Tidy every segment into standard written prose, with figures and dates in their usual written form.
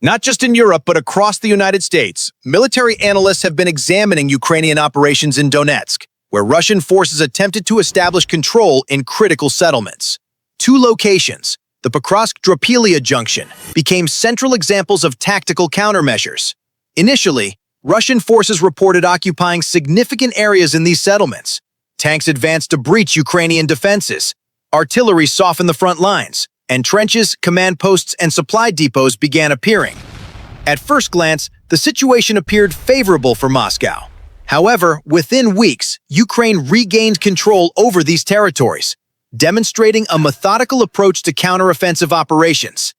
Not just in Europe, but across the United States, military analysts have been examining Ukrainian operations in Donetsk, where Russian forces attempted to establish control in critical settlements. Two locations, the Pokrovsk and Dobropillia junction, became central examples of tactical countermeasures. Initially, Russian forces reported occupying significant areas in these settlements. Tanks advanced to breach Ukrainian defenses. Artillery softened the front lines, and trenches, command posts, and supply depots began appearing. At first glance, the situation appeared favorable for Moscow. However, within weeks, Ukraine regained control over these territories, demonstrating a methodical approach to counteroffensive operations.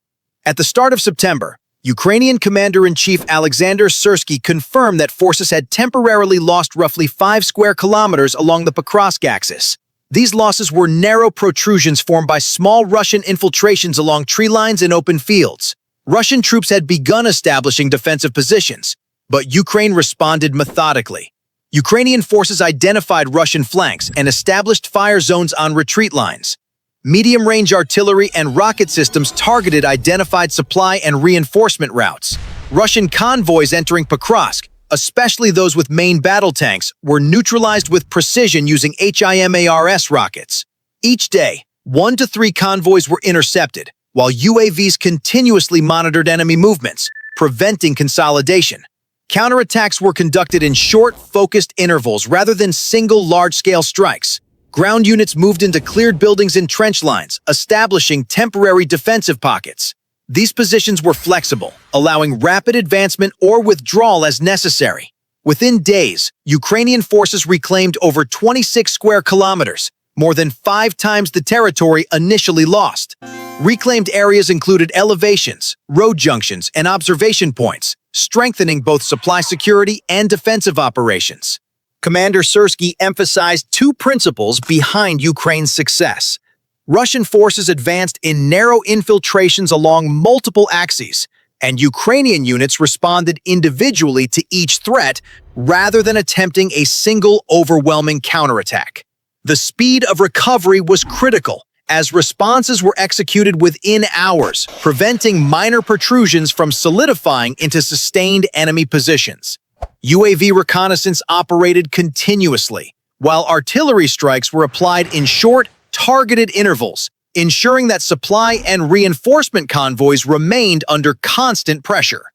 At the start of September, Ukrainian Commander-in-Chief Alexander Syrsky confirmed that forces had temporarily lost roughly 5 square kilometers along the Pokrovsk axis. These losses were narrow protrusions formed by small Russian infiltrations along tree lines and open fields. Russian troops had begun establishing defensive positions, but Ukraine responded methodically. Ukrainian forces identified Russian flanks and established fire zones on retreat lines. Medium-range artillery and rocket systems targeted identified supply and reinforcement routes. Russian convoys entering Pokrovsk, especially those with main battle tanks, were neutralized with precision using HIMARS rockets. Each day, 1 to 3 convoys were intercepted, while UAVs continuously monitored enemy movements, preventing consolidation. Counterattacks were conducted in short, focused intervals rather than single large-scale strikes. Ground units moved into cleared buildings and trench lines, establishing temporary defensive pockets. These positions were flexible, allowing rapid advancement or withdrawal as necessary. Within days, Ukrainian forces reclaimed over 26 square kilometers, more than 5 times the territory initially lost. Reclaimed areas included elevations, road junctions, and observation points, strengthening both supply security and defensive operations. Commander Syrsky emphasized 2 principles behind Ukraine's success. Russian forces advanced in narrow infiltrations along multiple axes, and Ukrainian units responded individually to each threat rather than attempting a single overwhelming counterattack. The speed of recovery was critical, as responses were executed within hours, preventing minor protrusions from solidifying into sustained enemy positions. UAV reconnaissance operated continuously, while artillery strikes were applied in short, targeted intervals, ensuring that supply and reinforcement convoys remained under constant pressure.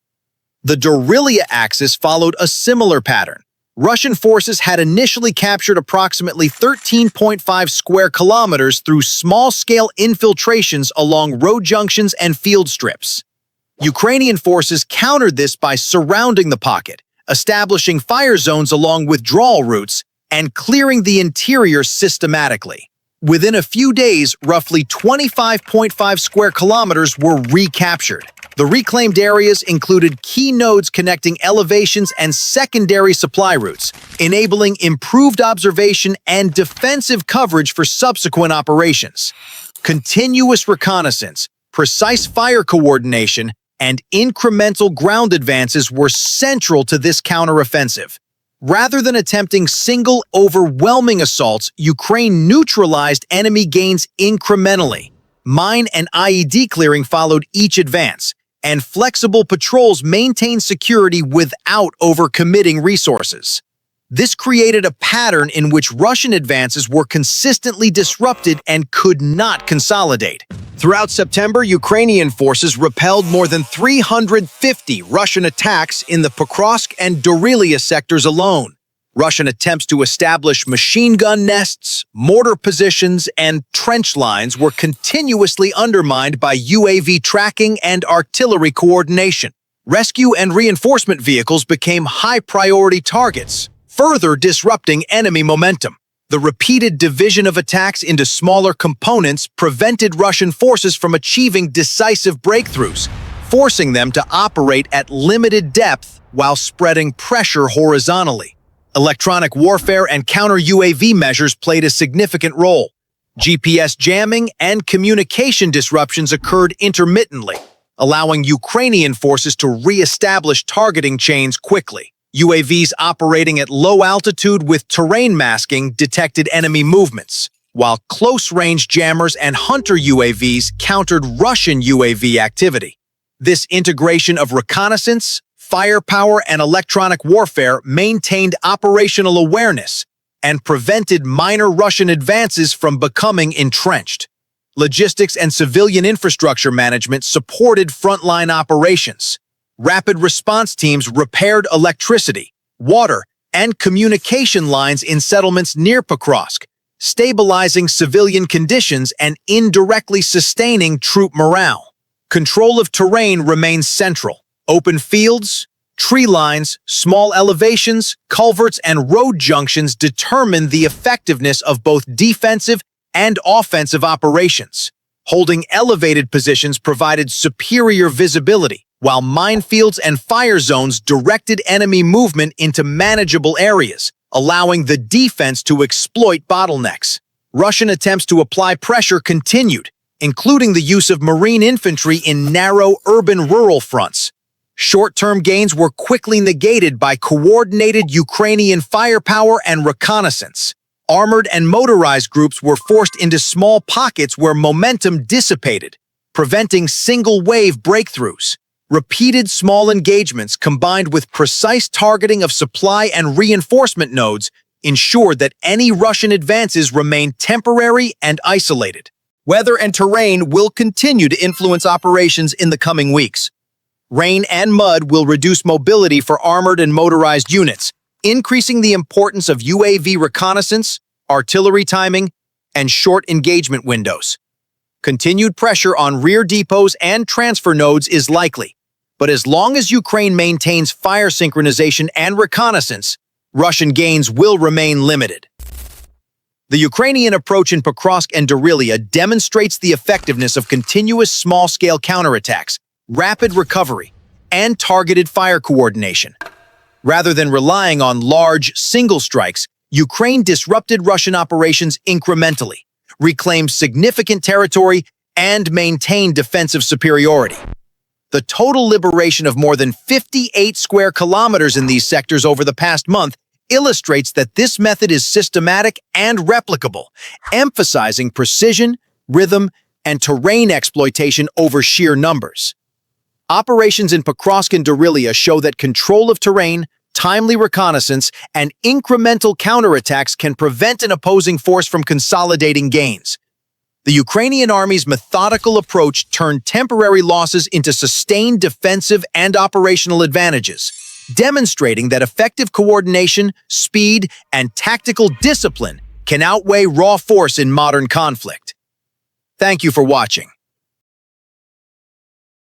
The Dobropillia axis followed a similar pattern. Russian forces had initially captured approximately 13.5 square kilometers through small-scale infiltrations along road junctions and field strips. Ukrainian forces countered this by surrounding the pocket, establishing fire zones along withdrawal routes, and clearing the interior systematically. Within a few days, roughly 25.5 square kilometers were recaptured. The reclaimed areas included key nodes connecting elevations and secondary supply routes, enabling improved observation and defensive coverage for subsequent operations. Continuous reconnaissance, precise fire coordination, and incremental ground advances were central to this counteroffensive. Rather than attempting single, overwhelming assaults, Ukraine neutralized enemy gains incrementally. Mine and IED clearing followed each advance, and flexible patrols maintained security without overcommitting resources. This created a pattern in which Russian advances were consistently disrupted and could not consolidate. Throughout September, Ukrainian forces repelled more than 350 Russian attacks in the Pokrovsk and Dobropillia sectors alone. Russian attempts to establish machine gun nests, mortar positions, and trench lines were continuously undermined by UAV tracking and artillery coordination. Rescue and reinforcement vehicles became high-priority targets, further disrupting enemy momentum. The repeated division of attacks into smaller components prevented Russian forces from achieving decisive breakthroughs, forcing them to operate at limited depth while spreading pressure horizontally. Electronic warfare and counter-UAV measures played a significant role. GPS jamming and communication disruptions occurred intermittently, allowing Ukrainian forces to re-establish targeting chains quickly. UAVs operating at low altitude with terrain masking detected enemy movements, while close-range jammers and hunter UAVs countered Russian UAV activity. This integration of reconnaissance, firepower, and electronic warfare maintained operational awareness and prevented minor Russian advances from becoming entrenched. Logistics and civilian infrastructure management supported frontline operations. Rapid response teams repaired electricity, water, and communication lines in settlements near Pokrovsk, stabilizing civilian conditions and indirectly sustaining troop morale. Control of terrain remains central. Open fields, tree lines, small elevations, culverts, and road junctions determine the effectiveness of both defensive and offensive operations. Holding elevated positions provided superior visibility, while minefields and fire zones directed enemy movement into manageable areas, allowing the defense to exploit bottlenecks. Russian attempts to apply pressure continued, including the use of marine infantry in narrow urban-rural fronts. Short-term gains were quickly negated by coordinated Ukrainian firepower and reconnaissance. Armored and motorized groups were forced into small pockets where momentum dissipated, preventing single-wave breakthroughs. Repeated small engagements combined with precise targeting of supply and reinforcement nodes ensured that any Russian advances remained temporary and isolated. Weather and terrain will continue to influence operations in the coming weeks. Rain and mud will reduce mobility for armored and motorized units, increasing the importance of UAV reconnaissance, artillery timing, and short engagement windows. Continued pressure on rear depots and transfer nodes is likely, but as long as Ukraine maintains fire synchronization and reconnaissance, Russian gains will remain limited. The Ukrainian approach in Pokrovsk and Dobropillia demonstrates the effectiveness of continuous small-scale counterattacks, rapid recovery, and targeted fire coordination. Rather than relying on large, single strikes, Ukraine disrupted Russian operations incrementally, reclaimed significant territory, and maintained defensive superiority. The total liberation of more than 58 square kilometers in these sectors over the past month illustrates that this method is systematic and replicable, emphasizing precision, rhythm, and terrain exploitation over sheer numbers. Operations in Pokrovsk and Dobropillia show that control of terrain, timely reconnaissance, and incremental counterattacks can prevent an opposing force from consolidating gains. The Ukrainian army's methodical approach turned temporary losses into sustained defensive and operational advantages, demonstrating that effective coordination, speed, and tactical discipline can outweigh raw force in modern conflict. Thank you for watching.